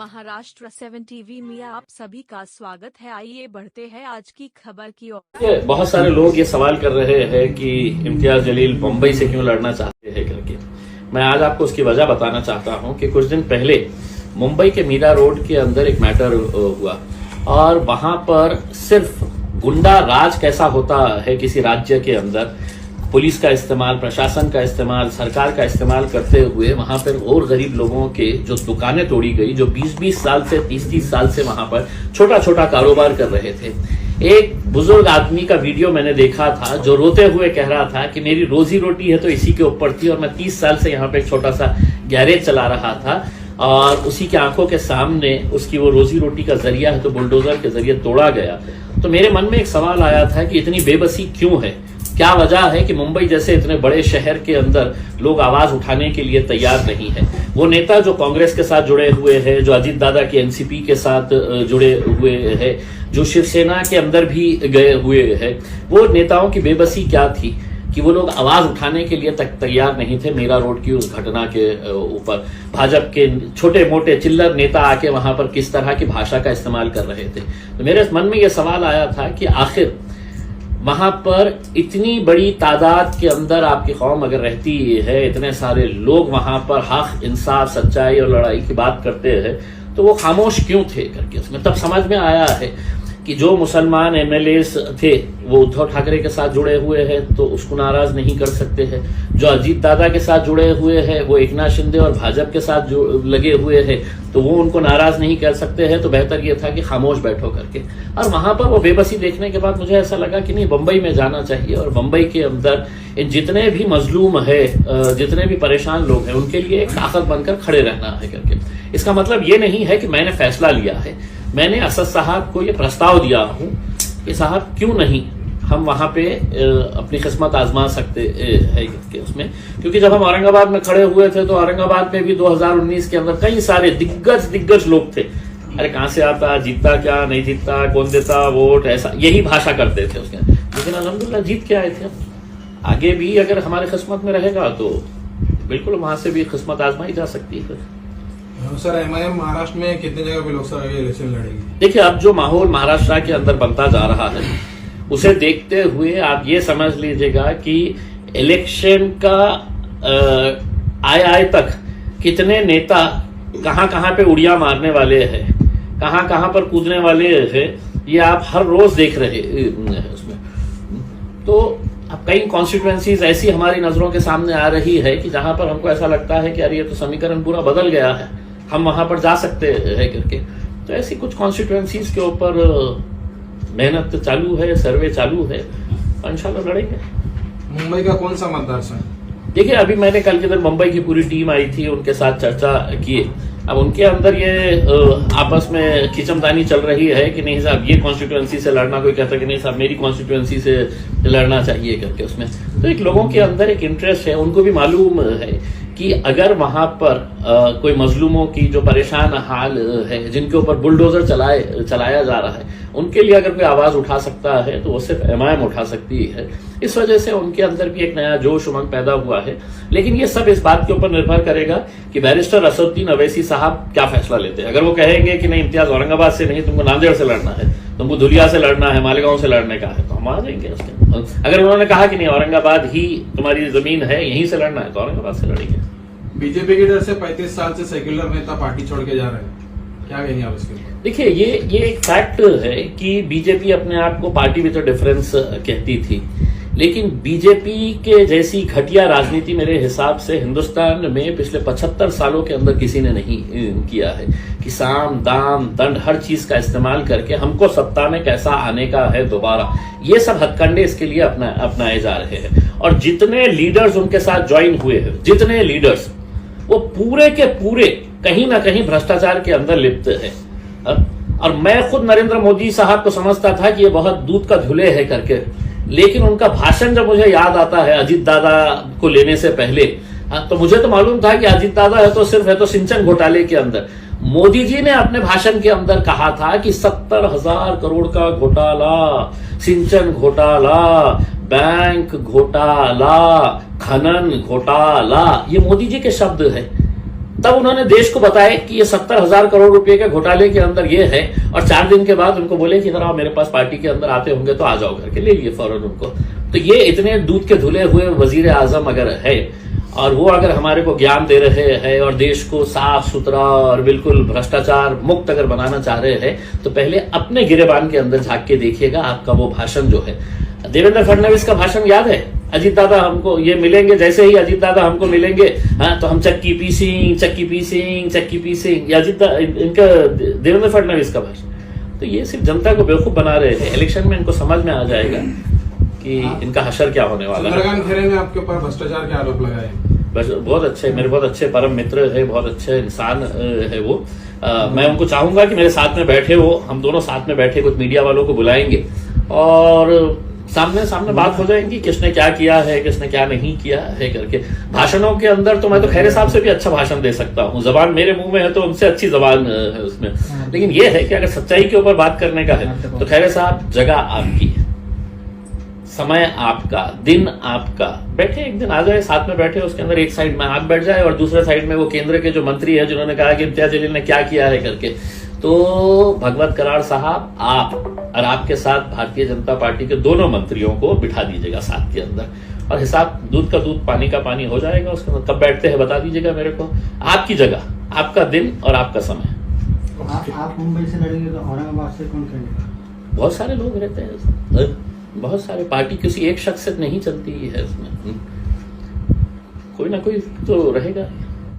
Maharashtra 7 TV में आप सभी का स्वागत है। आइए बढ़ते हैं आज की खबर की ओर। बहुत सारे लोग ये सवाल कर रहे हैं कि इम्तियाज जलील मुंबई से क्यों लड़ना चाहते हैं करके। मैं आज आपको उसकी वजह बताना चाहता हूं कि कुछ दिन पहले मुंबई के मीरा रोड के अंदर एक मैटर हुआ और वहां पर सिर्फ गुंडा राज कैसा होता है किसी राज्य के अंदर, पुलिस का इस्तेमाल, प्रशासन का इस्तेमाल, सरकार का इस्तेमाल करते हुए वहां पर और गरीब लोगों के जो दुकानें तोड़ी गई, जो 20-20 साल से 30-30 साल से वहां पर छोटा छोटा कारोबार कर रहे थे। एक बुजुर्ग आदमी का वीडियो मैंने देखा था जो रोते हुए कह रहा था कि मेरी रोजी रोटी है तो इसी के ऊपर थी और मैं 30 साल से यहाँ पे एक छोटा सा गैरेज चला रहा था और उसी की आंखों के सामने उसकी वो रोजी रोटी का जरिया है तो बुलडोजर के जरिए तोड़ा गया। तो मेरे मन में एक सवाल आया था कि इतनी बेबसी क्यों है, क्या वजह है कि मुंबई जैसे इतने बड़े शहर के अंदर लोग आवाज उठाने के लिए तैयार नहीं है। वो नेता जो कांग्रेस के साथ जुड़े हुए हैं, जो अजीत दादा की एनसीपी के साथ जुड़े हुए हैं, जो शिवसेना के अंदर भी गए हुए हैं, वो नेताओं की बेबसी क्या थी कि वो लोग आवाज उठाने के लिए तक तैयार नहीं थे। मीरा रोड की उस घटना के ऊपर भाजपा के छोटे मोटे चिल्लर नेता आके वहां पर किस तरह की भाषा का इस्तेमाल कर रहे थे। तो मेरे मन में यह सवाल आया था कि आखिर वहां पर इतनी बड़ी तादाद के अंदर आपकी कौम अगर रहती है, इतने सारे लोग वहां पर हक, इंसाफ, सच्चाई और लड़ाई की बात करते हैं, तो वो खामोश क्यों थे करके उसमें तब समझ में आया है कि जो मुसलमान एमएलएस थे वो उद्धव ठाकरे के साथ जुड़े हुए हैं तो उसको नाराज नहीं कर सकते हैं। जो अजीत दादा के साथ जुड़े हुए हैं, वो एकनाथ शिंदे और भाजपा के साथ लगे हुए हैं तो वो उनको नाराज नहीं कर सकते हैं। तो बेहतर ये था कि खामोश बैठो करके। और वहां पर वो बेबसी देखने के बाद मुझे ऐसा लगा कि नहीं, मुंबई में जाना चाहिए और मुंबई के अंदर इन जितने भी मजलूम है, जितने भी परेशान लोग हैं, उनके लिए एक ताकत बनकर खड़े रहना है करके। इसका मतलब ये नहीं है कि मैंने फैसला लिया है, मैंने असद साहब को ये प्रस्ताव दिया हूं कि साहब क्यों नहीं हम वहां पे अपनी किस्मत आजमा सकते हैं उसमें। क्योंकि जब हम औरंगाबाद में खड़े हुए थे तो औरंगाबाद में भी 2019 के अंदर कई सारे दिग्गज लोग थे। अरे कहां से आता, जीतता क्या, नहीं जीतता, कौन देता वोट, ऐसा यही भाषा करते थे उसके। लेकिन अल्हम्दुलिल्लाह जीत के आए थे। आगे भी अगर हमारी किस्मत में रहेगा तो बिल्कुल वहां से भी किस्मत आजमाई जा सकती है। सर, एमआईएम महाराष्ट्र में कितने जगह पे लोकसभा इलेक्शन लड़ेगी? देखिए, अब जो माहौल महाराष्ट्र के अंदर बनता जा रहा है उसे देखते हुए आप ये समझ लीजिएगा कि इलेक्शन का आए तक कितने नेता कहां पे उड़िया मारने वाले हैं, कहां पर कूदने वाले हैं, ये आप हर रोज देख रहे हैं उसमें। तो अब कई कॉन्स्टिट्यूएंसीज ऐसी हमारी नजरों के सामने आ रही है कि जहां पर हमको ऐसा लगता है कि अरे ये तो समीकरण पूरा बदल गया है, हम वहां पर जा सकते हैं करके। तो ऐसी कुछ कॉन्स्टिट्यूएंसीज के ऊपर मेहनत चालू है, सर्वे चालू है और इंशाल्लाह लड़ेंगे। मुंबई का कौन सा मतदार संघ? देखिए, अभी मैंने कल के दिन मुंबई की पूरी टीम आई थी, उनके साथ चर्चा की। अब उनके अंदर ये आपस में खींचमतानी चल रही है कि नहीं साहब ये कॉन्स्टिट्यूएंसी से लड़ना, कोई कहता कि नहीं साहब मेरी कॉन्स्टिट्यूएंसी से लड़ना चाहिए करके उसमें। तो एक लोगों के अंदर एक इंटरेस्ट है, उनको भी मालूम है कि अगर वहां पर कोई मजलूमों की जो परेशान हाल है, जिनके ऊपर बुलडोजर चलाया जा रहा है, उनके लिए अगर कोई आवाज उठा सकता है तो वो सिर्फ एमआईएम उठा सकती है। इस वजह से उनके अंदर भी एक नया जोश उमंग पैदा हुआ है। लेकिन ये सब इस बात के ऊपर निर्भर करेगा कि बैरिस्टर असदुद्दीन अवैसी साहब क्या फैसला लेते हैं। अगर वो कहेंगे कि नहीं इम्तियाज औरंगाबाद से नहीं, तुमको नांदेड़ से लड़ना है, तुमको धुलिया से लड़ना है, मालेगांव से लड़ने का है, तो हम आ जाएंगे उसके। अगर उन्होंने कहा कि नहीं औरंगाबाद ही तुम्हारी जमीन है, यहीं से लड़ना है, तो औरंगाबाद से लड़ेंगे। बीजेपी की तरफ से 35 साल से सेक्युलर नेता पार्टी छोड़ के जा रहे हैं, क्या कहेंगे आप इसके ऊपर? देखिए, ये एक फैक्ट है कि बीजेपी अपने आप को पार्टी विद डिफरेंस कहती थी, लेकिन बीजेपी के जैसी घटिया राजनीति मेरे हिसाब से हिंदुस्तान में पिछले 75 सालों के अंदर किसी ने नहीं किया है। कि साम दाम दंड हर चीज का इस्तेमाल करके हमको सत्ता में कैसा आने का है दोबारा, ये सब हथकंडे इसके लिए अपनाए जा रहे हैं। और जितने लीडर्स उनके साथ ज्वाइन हुए हैं, जितने लीडर्स, वो पूरे के पूरे कहीं ना कहीं भ्रष्टाचार के अंदर लिप्त है। और मैं खुद नरेंद्र मोदी साहब को समझता था कि ये बहुत दूध का धुले है करके, लेकिन उनका भाषण जब मुझे याद आता है अजीत दादा को लेने से पहले, तो मुझे तो मालूम था कि अजीत दादा है तो सिंचन घोटाले के अंदर। मोदी जी ने अपने भाषण के अंदर कहा था कि 70,000 करोड़ का घोटाला, सिंचन घोटाला, बैंक घोटाला, खनन घोटाला, ये मोदी जी के शब्द है। तब उन्होंने देश को बताया कि ये 70,000 करोड़ रुपए के घोटाले के अंदर ये है, और 4 दिन के बाद उनको बोले कि इधर आओ मेरे पास पार्टी के अंदर आते होंगे तो आ जाओ करके, ले लिए फौरन उनको। तो ये इतने दूध के धुले हुए वजीर आजम अगर है और वो अगर हमारे को ज्ञान दे रहे हैं और देश को साफ सुथरा और बिल्कुल भ्रष्टाचार मुक्त अगर बनाना चाह रहे हैं, तो पहले अपने गिरेबान के अंदर झांक के देखिएगा। आपका वो भाषण जो है, देवेंद्र फडणवीस का भाषण याद है? अजीत दादा हमको ये मिलेंगे, जैसे ही अजीत दादा हमको मिलेंगे, हाँ तो हम चक्की पीसिंग चक्की पीसिंग चक्की पीसिंग, इनका देवेंद्र फडणवीस का भाषण। तो ये सिर्फ जनता को बेवकूफ बना रहे हैं। इलेक्शन में इनको समझ में आ जाएगा कि इनका हशर क्या होने वाला है। चंद्रकांत खैरे ने आपके ऊपर भ्रष्टाचार के आरोप लगाए। बस बहुत अच्छे, मेरे बहुत अच्छे परम मित्र है, बहुत अच्छे इंसान है वो। मैं उनको चाहूंगा कि मेरे साथ में बैठे हो, हम दोनों साथ में बैठे, कुछ मीडिया वालों को बुलाएंगे और सामने सामने बात हो जाएगी, किसने क्या किया है, किसने क्या नहीं किया है करके। भाषणों के अंदर तो मैं तो खैरे साहब से भी अच्छा भाषण दे सकता हूँ, जबान मेरे मुंह में है तो उनसे अच्छी जबान है उसमें। लेकिन ये है कि अगर सच्चाई के ऊपर बात करने का है तो खैरे साहब, जगह आपकी, समय आपका, दिन आपका, बैठे एक दिन आ जाए, साथ में बैठे, उसके अंदर एक साइड में आप बैठ जाए और दूसरे साइड में वो केंद्र के जो मंत्री है जिन्होंने कहा कि इम्तियाज जलील ने क्या किया है करके। तो भगवत कराड़ साहब, आप और आपके साथ भारतीय जनता पार्टी के दोनों मंत्रियों को बिठा दीजिएगा साथ के अंदर, और हिसाब दूध का दूध पानी का पानी हो जाएगा उसके अंदर। कब बैठते हैं बता दीजिएगा मेरे को, आपकी जगह, आपका दिन और आपका समय। आप मुंबई से लड़ेंगे तो औरंगाबाद से कौन करेगा? बहुत सारे लोग रहते हैं, बहुत सारे, पार्टी किसी एक शख्स से नहीं चलती है उसमें, कोई ना कोई तो रहेगा।